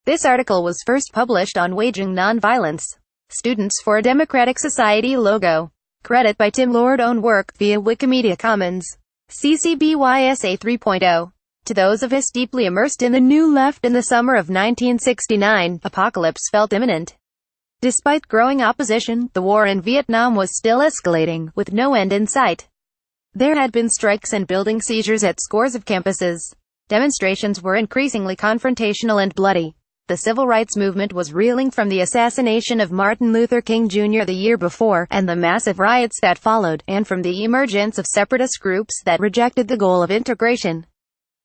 This article was first published on Waging Nonviolence. Students for a Democratic Society logo. Credit by Tim Lourd Own work, via Wikimedia Commons. CC BYSA 3.0. To those of us deeply immersed in the New Left in the summer of 1969, apocalypse felt imminent. Despite growing opposition, the war in Vietnam was still escalating, with no end in sight. There had been strikes and building seizures at scores of campuses. Demonstrations were increasingly confrontational and bloody. The civil rights movement was reeling from the assassination of Martin Luther King Jr. the year before, and the massive riots that followed, and from the emergence of separatist groups that rejected the goal of integration.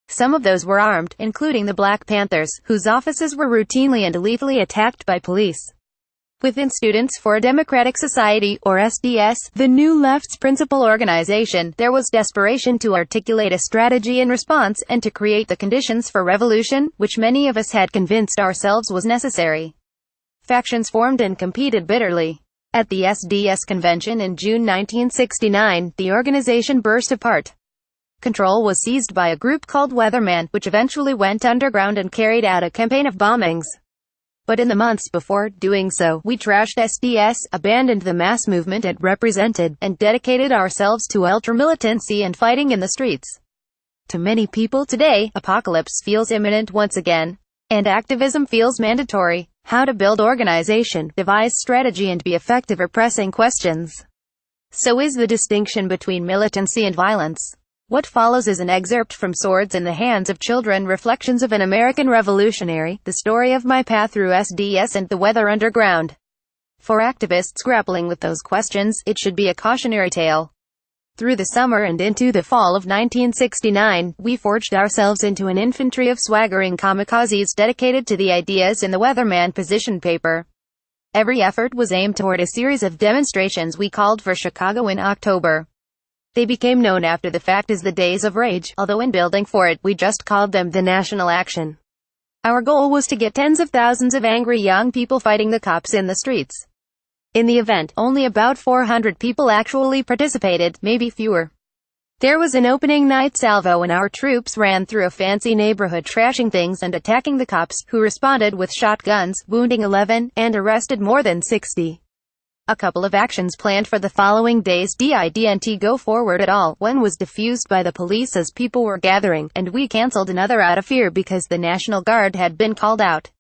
Some of those were armed, including the Black Panthers, whose offices were routinely and lethally attacked by police. Within Students for a Democratic Society, or SDS, the New Left's principal organization, there was desperation to articulate a strategy in response, and to create the conditions for revolution, which many of us had convinced ourselves was necessary. Factions formed and competed bitterly. At the SDS convention in June 1969, the organization burst apart. Control was seized by a group called Weatherman, which eventually went underground and carried out a campaign of bombings. But in the months before doing so, we trashed SDS, abandoned the mass movement it represented, and dedicated ourselves to ultramilitancy and fighting in the streets. To many people today, apocalypse feels imminent once again, and activism feels mandatory. How to build organization, devise strategy, and be effective are pressing questions. So is the distinction between militancy and violence. What follows is an excerpt from Swords in the Hands of Children, Reflections of an American Revolutionary, the story of my path through SDS and the Weather Underground. For activists grappling with those questions, it should be a cautionary tale. Through the summer and into the fall of 1969, we forged ourselves into an infantry of swaggering kamikazes dedicated to the ideas in the Weatherman position paper. Every effort was aimed toward a series of demonstrations we called for Chicago in October. They became known after the fact as the Days of Rage, although in building for it, we just called them the National Action. Our goal was to get tens of thousands of angry young people fighting the cops in the streets. In the event, only about 400 people actually participated, maybe fewer. There was an opening night salvo and our troops ran through a fancy neighborhood trashing things and attacking the cops, who responded with shotguns, wounding 11, and arrested more than 60. A couple of actions planned for the following days didn't go forward at all. One was diffused by the police as people were gathering, and we cancelled another out of fear because the National Guard had been called out.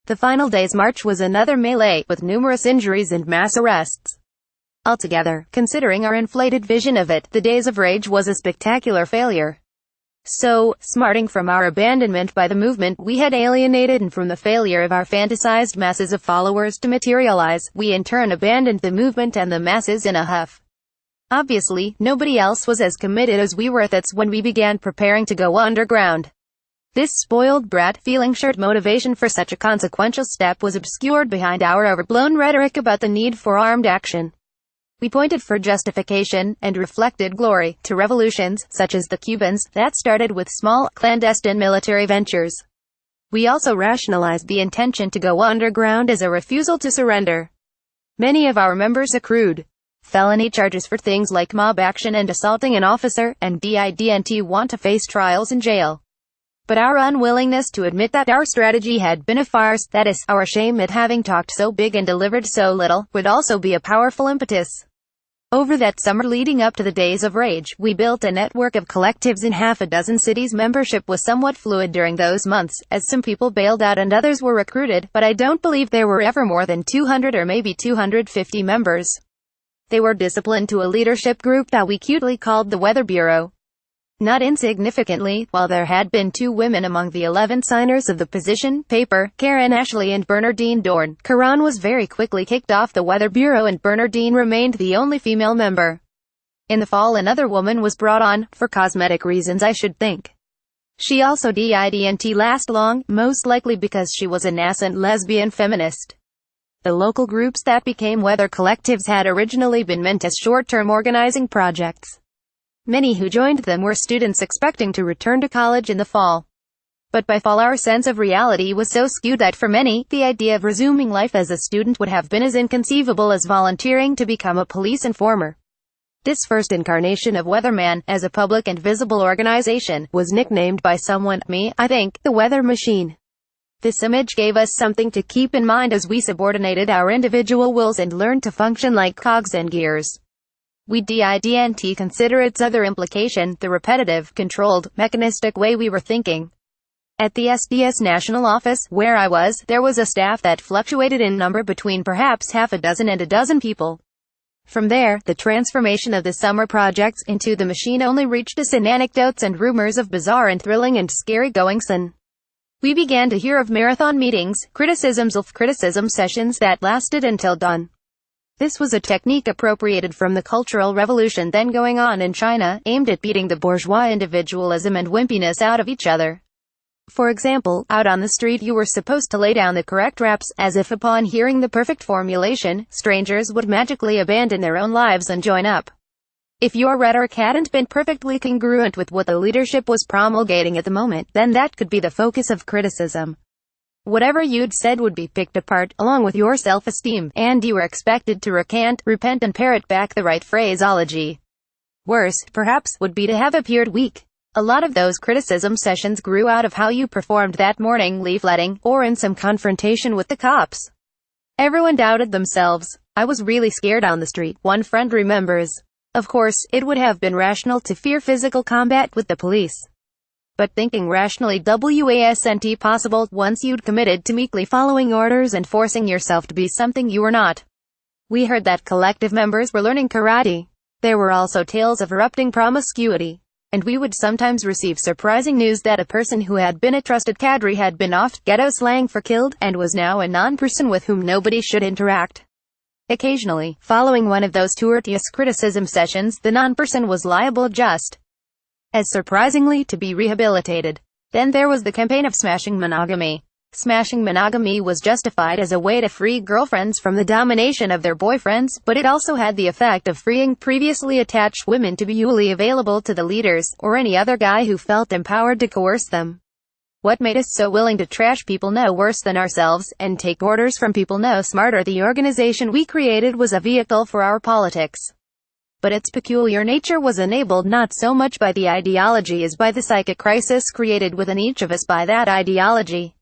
The final day's march was another melee, with numerous injuries and mass arrests. Altogether, considering our inflated vision of it, the Days of Rage was a spectacular failure. So, smarting from our abandonment by the movement we had alienated and from the failure of our fantasized masses of followers to materialize, we in turn abandoned the movement and the masses in a huff. Obviously, nobody else was as committed as we were. That's when we began preparing to go underground. This spoiled brat feeling shirt motivation for such a consequential step was obscured behind our overblown rhetoric about the need for armed action. We pointed for justification, and reflected glory, to revolutions, such as the Cubans, that started with small, clandestine military ventures. We also rationalized the intention to go underground as a refusal to surrender. Many of our members accrued felony charges for things like mob action and assaulting an officer, and didn't want to face trials in jail. But our unwillingness to admit that our strategy had been a farce, that is, our shame at having talked so big and delivered so little, would also be a powerful impetus. Over that summer leading up to the Days of Rage, we built a network of collectives in half a dozen cities. Membership was somewhat fluid during those months, as some people bailed out and others were recruited, but I don't believe there were ever more than 200 or maybe 250 members. They were disciplined to a leadership group that we cutely called the Weather Bureau. Not insignificantly, while there had been 2 women among the 11 signers of the position paper, Karen Ashley and Bernardine Dorn, Karan was very quickly kicked off the Weather Bureau and Bernardine remained the only female member. In the fall another woman was brought on, for cosmetic reasons I should think. She also didn't last long, most likely because she was a nascent lesbian feminist. The local groups that became weather collectives had originally been meant as short-term organizing projects. Many who joined them were students expecting to return to college in the fall. But by fall our sense of reality was so skewed that for many, the idea of resuming life as a student would have been as inconceivable as volunteering to become a police informer. This first incarnation of Weatherman, as a public and visible organization, was nicknamed by someone, me, I think, the Weather Machine. This image gave us something to keep in mind as we subordinated our individual wills and learned to function like cogs and gears. We didn't consider its other implication, the repetitive, controlled, mechanistic way we were thinking. At the SDS national office, where I was, there was a staff that fluctuated in number between perhaps half a dozen and a dozen people. From there, the transformation of the summer projects into the machine only reached us in anecdotes and rumors of bizarre and thrilling and scary goings-on. We began to hear of marathon meetings, criticism sessions that lasted until dawn. This was a technique appropriated from the Cultural Revolution then going on in China, aimed at beating the bourgeois individualism and wimpiness out of each other. For example, out on the street you were supposed to lay down the correct raps, as if upon hearing the perfect formulation, strangers would magically abandon their own lives and join up. If your rhetoric hadn't been perfectly congruent with what the leadership was promulgating at the moment, then that could be the focus of criticism. Whatever you'd said would be picked apart, along with your self-esteem, and you were expected to recant, repent and parrot back the right phraseology. Worse, perhaps, would be to have appeared weak. A lot of those criticism sessions grew out of how you performed that morning leafletting, or in some confrontation with the cops. Everyone doubted themselves. I was really scared on the street, one friend remembers. Of course, it would have been rational to fear physical combat with the police. But thinking rationally wasn't possible once you'd committed to meekly following orders and forcing yourself to be something you were not. We heard that collective members were learning karate. There were also tales of erupting promiscuity. And we would sometimes receive surprising news that a person who had been a trusted cadre had been offed, ghetto slang for killed, and was now a non-person with whom nobody should interact. Occasionally, following one of those tortuous criticism sessions, the non-person was liable just as surprisingly to be rehabilitated. Then there was the campaign of smashing monogamy. Smashing monogamy was justified as a way to free girlfriends from the domination of their boyfriends, but it also had the effect of freeing previously attached women to be wholly available to the leaders, or any other guy who felt empowered to coerce them. What made us so willing to trash people no worse than ourselves, and take orders from people no smarter? The organization we created was a vehicle for our politics. But its peculiar nature was enabled not so much by the ideology as by the psychic crisis created within each of us by that ideology.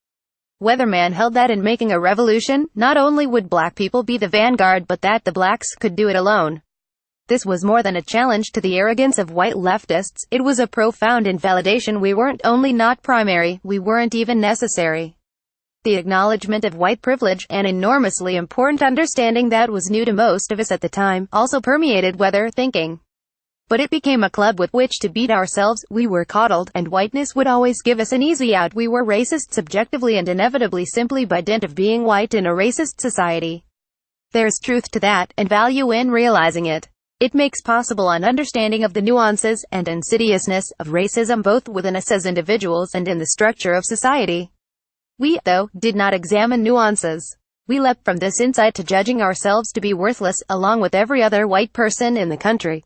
Weatherman held that in making a revolution, not only would black people be the vanguard but that the blacks could do it alone. This was more than a challenge to the arrogance of white leftists, it was a profound invalidation. We weren't only not primary, we weren't even necessary. The acknowledgement of white privilege, an enormously important understanding that was new to most of us at the time, also permeated weather thinking. But it became a club with which to beat ourselves. We were coddled, and whiteness would always give us an easy out. We were racist subjectively and inevitably simply by dint of being white in a racist society. There's truth to that, and value in realizing it. It makes possible an understanding of the nuances and insidiousness of racism both within us as individuals and in the structure of society. We, though, did not examine nuances. We leapt from this insight to judging ourselves to be worthless, along with every other white person in the country.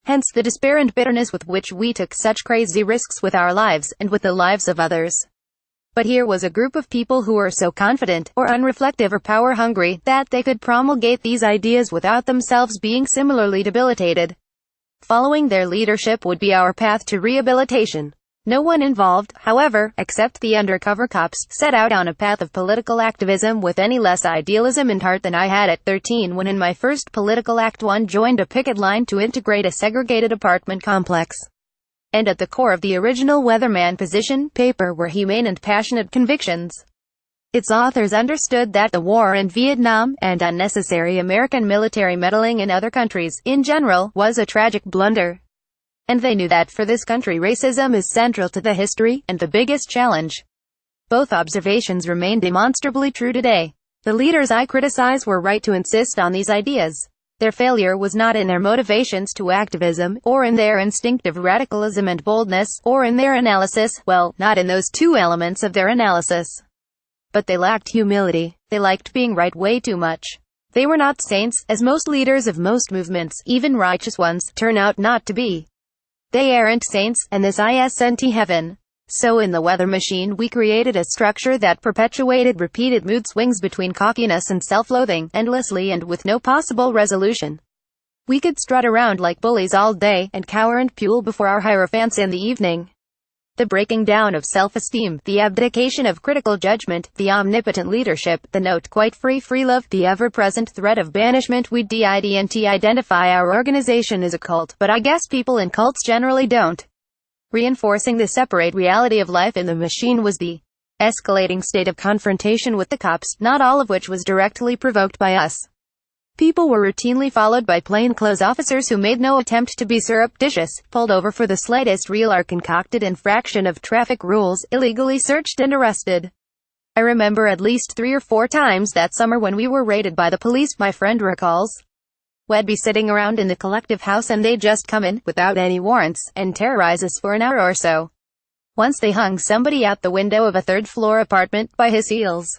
Hence the despair and bitterness with which we took such crazy risks with our lives, and with the lives of others. But here was a group of people who were so confident, or unreflective or power-hungry, that they could promulgate these ideas without themselves being similarly debilitated. Following their leadership would be our path to rehabilitation. No one involved, however, except the undercover cops, set out on a path of political activism with any less idealism in heart than I had at 13 when in my first political act one joined a picket line to integrate a segregated apartment complex. And at the core of the original Weatherman position paper were humane and passionate convictions. Its authors understood that the war in Vietnam, and unnecessary American military meddling in other countries, in general, was a tragic blunder. And they knew that for this country racism is central to the history, and the biggest challenge. Both observations remain demonstrably true today. The leaders I criticize were right to insist on these ideas. Their failure was not in their motivations to activism, or in their instinctive radicalism and boldness, or in their analysis, well, not in those two elements of their analysis. But they lacked humility. They liked being right way too much. They were not saints, as most leaders of most movements, even righteous ones, turn out not to be. They aren't saints, and this isn't heaven. So in the weather machine we created a structure that perpetuated repeated mood swings between cockiness and self-loathing, endlessly and with no possible resolution. We could strut around like bullies all day, and cower and pull before our hierophants in the evening. The breaking down of self-esteem, the abdication of critical judgment, the omnipotent leadership, the note quite free love, the ever-present threat of banishment. We didn't identify our organization as a cult, but I guess people in cults generally don't. Reinforcing the separate reality of life in the machine was the escalating state of confrontation with the cops, not all of which was directly provoked by us. People were routinely followed by plainclothes officers who made no attempt to be surreptitious, pulled over for the slightest real or concocted infraction of traffic rules, illegally searched and arrested. I remember at least 3 or 4 times that summer when we were raided by the police, my friend recalls. We'd be sitting around in the collective house and they'd just come in, without any warrants, and terrorize us for an hour or so. Once they hung somebody out the window of a 3rd-floor apartment by his heels.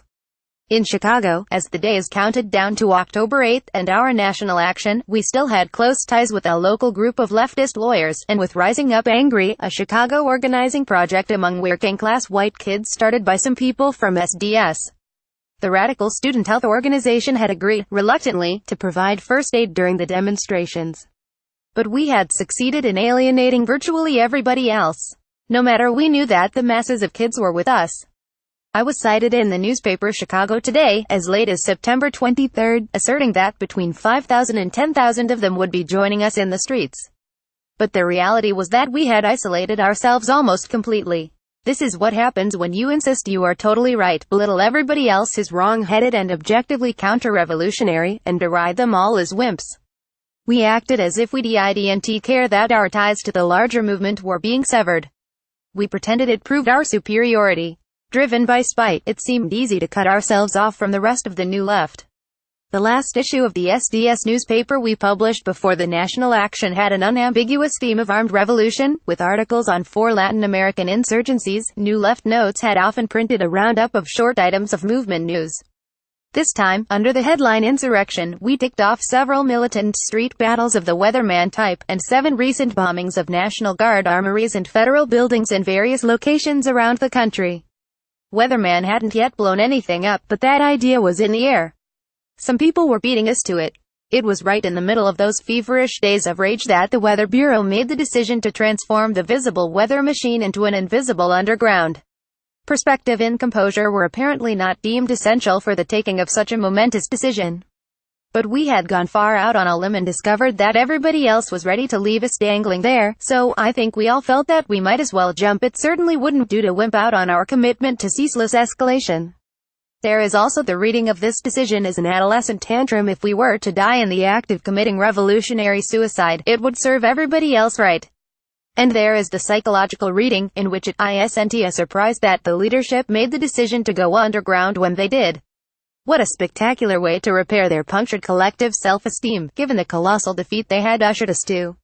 In Chicago, as the days counted down to October 8 and our national action, we still had close ties with a local group of leftist lawyers, and with Rising Up Angry, a Chicago organizing project among working-class white kids started by some people from SDS. The radical student health organization had agreed, reluctantly, to provide first aid during the demonstrations. But we had succeeded in alienating virtually everybody else. No matter, we knew that the masses of kids were with us. I was cited in the newspaper Chicago Today, as late as September 23, asserting that between 5,000 and 10,000 of them would be joining us in the streets. But the reality was that we had isolated ourselves almost completely. This is what happens when you insist you are totally right, belittle everybody else as wrong-headed and objectively counter-revolutionary, and deride them all as wimps. We acted as if we didn't care that our ties to the larger movement were being severed. We pretended it proved our superiority. Driven by spite, it seemed easy to cut ourselves off from the rest of the New Left. The last issue of the SDS newspaper we published before the national action had an unambiguous theme of armed revolution, with articles on 4 Latin American insurgencies. New Left Notes had often printed a roundup of short items of movement news. This time, under the headline Insurrection, we ticked off several militant street battles of the Weatherman type, and 7 recent bombings of National Guard armories and federal buildings in various locations around the country. Weatherman hadn't yet blown anything up, but that idea was in the air. Some people were beating us to it. It was right in the middle of those feverish days of rage that the Weather Bureau made the decision to transform the visible weather machine into an invisible underground. Perspective and composure were apparently not deemed essential for the taking of such a momentous decision. But we had gone far out on a limb and discovered that everybody else was ready to leave us dangling there, so I think we all felt that we might as well jump. It certainly wouldn't do to wimp out on our commitment to ceaseless escalation. There is also the reading of this decision as an adolescent tantrum. If we were to die in the act of committing revolutionary suicide, it would serve everybody else right. And there is the psychological reading, in which it isn't a surprise that the leadership made the decision to go underground when they did. What a spectacular way to repair their punctured collective self-esteem, given the colossal defeat they had ushered us to.